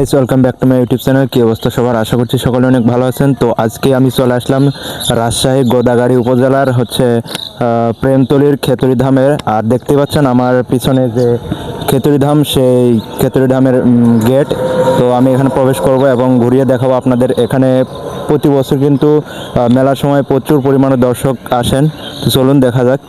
Guys, welcome back to my YouTube channel. কি অবস্থা সবার? আশা করছি সকলে অনেক ভালো আছেন। তো আজকে আমি চলে আসলাম রাজশাহী গোদাগাড়ি উপজেলার প্রেমতলির খেতড়ি ধামের। আর দেখতে পাচ্ছেন আমার পিছনে যে খেতড়ি ধাম, সেই খেতড়ি ধামের গেট। তো আমি এখানে প্রবেশ করব এবং ঘুরিয়ে দেখাবো আপনাদের। এখানে প্রতি বছর কিন্তু মেলার সময় প্রচুর পরিমাণে দর্শক আসেন। তো চলুন দেখা যাক।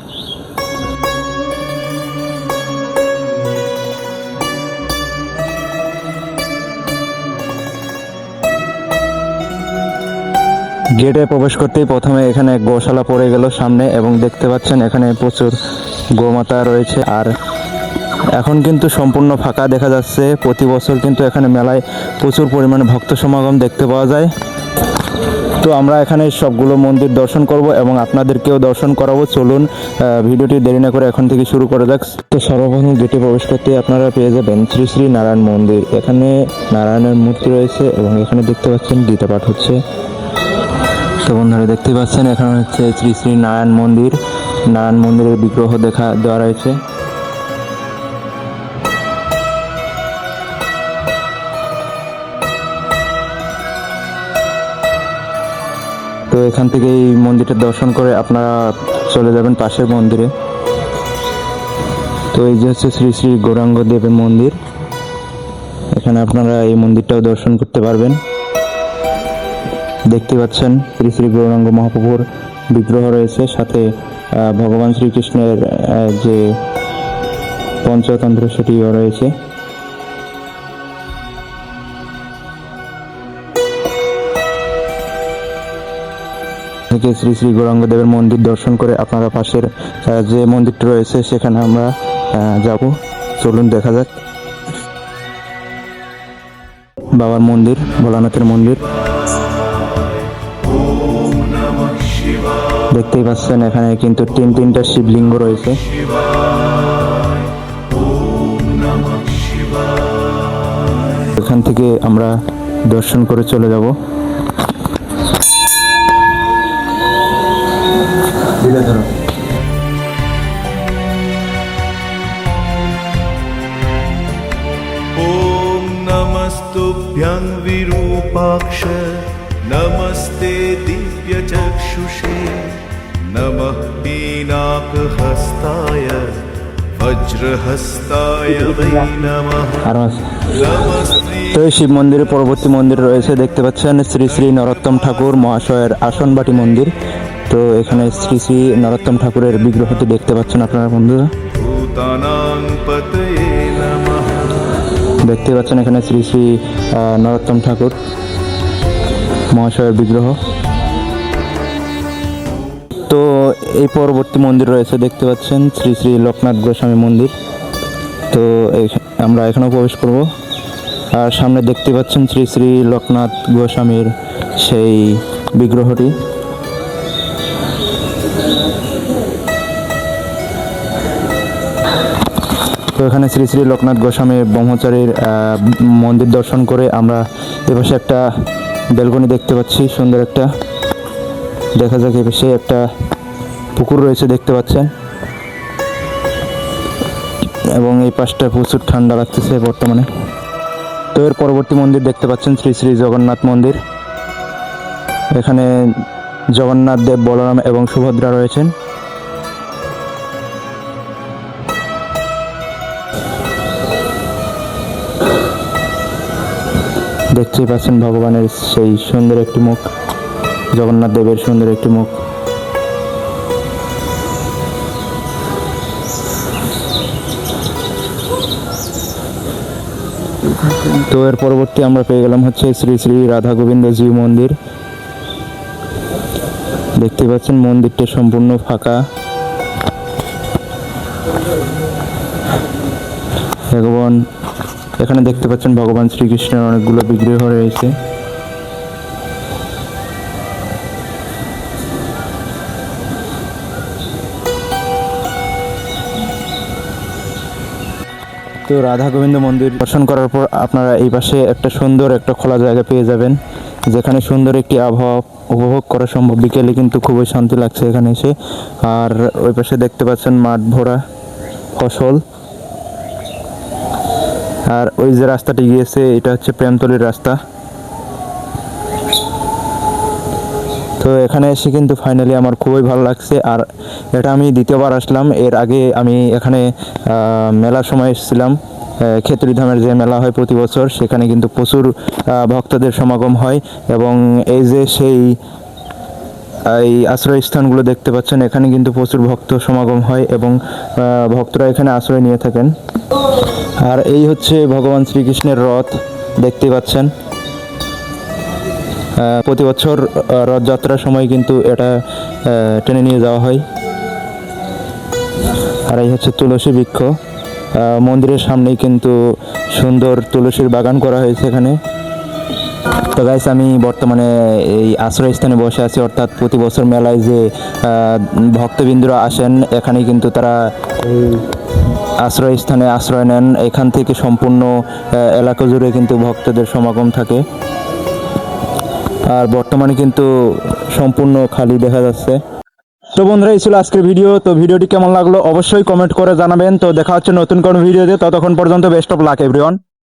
গেটে প্রবেশ করতেই প্রথমে এখানে গোশালা পড়ে গেল সামনে, এবং দেখতে পাচ্ছেন এখানে প্রচুর গোমাতা রয়েছে। আর এখন কিন্তু সম্পূর্ণ ফাঁকা দেখা যাচ্ছে। প্রতি বছর কিন্তু এখানে মেলায় প্রচুর পরিমাণে ভক্ত সমাগম দেখতে পাওয়া যায়। তো আমরা এখানে সবগুলো মন্দির দর্শন করব এবং আপনাদেরকেও দর্শন করাবো। চলুন ভিডিওটি দেরি না করে এখন থেকে শুরু করে যাক। তো সর্বপ্রথম গেটে প্রবেশ করতে আপনারা পেয়ে যাবেন শ্রী শ্রী নারায়ণ মন্দির। এখানে নারায়ণের মূর্তি রয়েছে এবং এখানে দেখতে পাচ্ছেন গীতা পাঠ হচ্ছে। তো বন্ধুরা দেখতে পাচ্ছেন এখানে হচ্ছে শ্রী শ্রী নারায়ণ মন্দির। নারায়ণ মন্দিরের বিগ্রহ দেওয়া রয়েছে। তো এখান থেকে এই মন্দিরটা দর্শন করে আপনারা চলে যাবেন পাশের মন্দিরে। তো এই যে হচ্ছে শ্রী শ্রী গৌরাঙ্গ দেবের মন্দির। এখানে আপনারা এই মন্দিরটাও দর্শন করতে পারবেন। দেখতে পাচ্ছেন শ্রী শ্রী গৌরাঙ্গ মহাপ্রভুর বিগ্রহ রয়েছে, সাথে ভগবান শ্রীকৃষ্ণের যে পঞ্চতন্ত্র সেটিও রয়েছে। থেকে শ্রী শ্রী গৌরাঙ্গ দেবের মন্দির দর্শন করে আপনারা পাশের যে মন্দিরটি রয়েছে সেখানে আমরা যাব। চলুন দেখা যাক। বাবার মন্দির, ভোলানাথের মন্দির দেখতেই পাচ্ছেন। এখানে কিন্তু তিনটা শিবলিঙ্গ রয়েছে। এখান থেকে আমরা দর্শন করে চলে যাব। ओम नमस्तुभ्यं विरूपाक्ष नमस्ते दिव्यचक्षुषे नमः पीनाकहस्ताय वज्रहस्ताय वै नमः नमस्ते। তো এই শিব মন্দিরের পরবর্তী মন্দির রয়েছে, দেখতে পাচ্ছেন শ্রী শ্রী নরোত্তম ঠাকুর মহাশয়ের আসনবাটি মন্দির। তো এখানে শ্রী শ্রী নরোত্তম ঠাকুরের বিগ্রহটি দেখতে পাচ্ছেন আপনারা বন্ধুরা। भूतानां पतये नमः। দেখতে পাচ্ছেন এখানে শ্রী শ্রী নরোত্তম ঠাকুর মহাশয়ের বিগ্রহ। তো এই পরবর্তী মন্দির রয়েছে, দেখতে পাচ্ছেন শ্রী শ্রী লোকনাথ গোস্বামী মন্দির। তো আমরা এখানেও প্রবেশ করব। আর সামনে দেখতে পাচ্ছেন শ্রী শ্রী লোকনাথ গোস্বামীর সেই বিগ্রহটি। তো এখানে শ্রী শ্রী লোকনাথ গোস্বামী ব্রহ্মচারীর মন্দির দর্শন করে আমরা এপাশে একটা বেলকনি দেখতে পাচ্ছি, সুন্দর একটা। দেখা যাক, এপাশে একটা পুকুর রয়েছে দেখতে পাচ্ছেন, এবং এই পাশটা প্রচুর ঠান্ডা লাগতেছে বর্তমানে। তো এর পরবর্তী মন্দির দেখতে পাচ্ছেন শ্রী শ্রী জগন্নাথ মন্দির। এখানে জগন্নাথ দেব, বলরাম এবং সুভদ্রা রয়েছেন। দেখতেই পাচ্ছেন ভগবানের সেই সুন্দর একটি মুখ, জগন্নাথ দেবের সুন্দর একটি মুখ। তো এর পরবর্তী আমরা পেয়ে গেলাম হচ্ছে শ্রী শ্রী রাধা গোবিন্দজি মন্দির। দেখতে পাচ্ছেন মন্দিরটা সম্পূর্ণ ফাঁকা এবং এখানে দেখতে পাচ্ছেন ভগবান শ্রীকৃষ্ণের অনেকগুলো বিগ্রহ রয়েছে। তো রাধা গোবিন্দ মন্দির দর্শন করার পর আপনারা এই পাশে একটা সুন্দর একটা খোলা জায়গা পেয়ে যাবেন, যেখানে সুন্দর একটি আবহাওয়া উপভোগ করা সম্ভব। বিকেলে কিন্তু খুবই শান্তি লাগছে এখানে এসে। আর ওই পাশে দেখতে পাচ্ছেন মাঠ ভরা ফসল। আর ওই যে রাস্তাটি গিয়েছে এটা হচ্ছে প্রেমতলির রাস্তা। তো এখানে এসে কিন্তু ফাইনালি আমার খুবই ভালো লাগছে। আর এটা আমি দ্বিতীয়বার আসলাম, এর আগে আমি এখানে মেলার সময় এসেছিলাম। খেতড়ি ধামের যে মেলা হয় প্রতি বছর, সেখানে কিন্তু প্রচুর ভক্তদের সমাগম হয়। এবং এই যে সেই এই আশ্রয়স্থানগুলো দেখতে পাচ্ছেন, এখানে কিন্তু প্রচুর ভক্ত সমাগম হয় এবং ভক্তরা এখানে আশ্রয় নিয়ে থাকেন। আর এই হচ্ছে ভগবান শ্রীকৃষ্ণের রথ, দেখতেই পাচ্ছেন। প্রতি বছর রথযাত্রার সময় কিন্তু এটা টেনে নিয়ে যাওয়া হয়। আর এই হচ্ছে তুলসী বৃক্ষ, মন্দিরের সামনেই কিন্তু সুন্দর তুলসীর বাগান করা হয়েছে এখানে। তো গাইস, আমি বর্তমানে এই আশ্রয়স্থানে বসে আছি, অর্থাৎ প্রতি বছর মেলায় যে ভক্তবৃন্দরা আসেন এখানে কিন্তু তারা এই আশ্রয়স্থানে আশ্রয় নেন। এখান থেকে সম্পূর্ণ এলাকা জুড়ে কিন্তু ভক্তদের সমাগম থাকে। আর বর্তমানে কিন্তু সম্পূর্ণ খালি দেখা যাচ্ছে। তো বন্ধুরা, এই ছিল আজকের ভিডিও। তো ভিডিওটি কেমন লাগলো অবশ্যই কমেন্ট করে জানাবেন। তো দেখা হচ্ছে নতুন কোনো ভিডিওতে, ততক্ষণ পর্যন্ত বেস্ট অফ লাক এভরিওয়ান।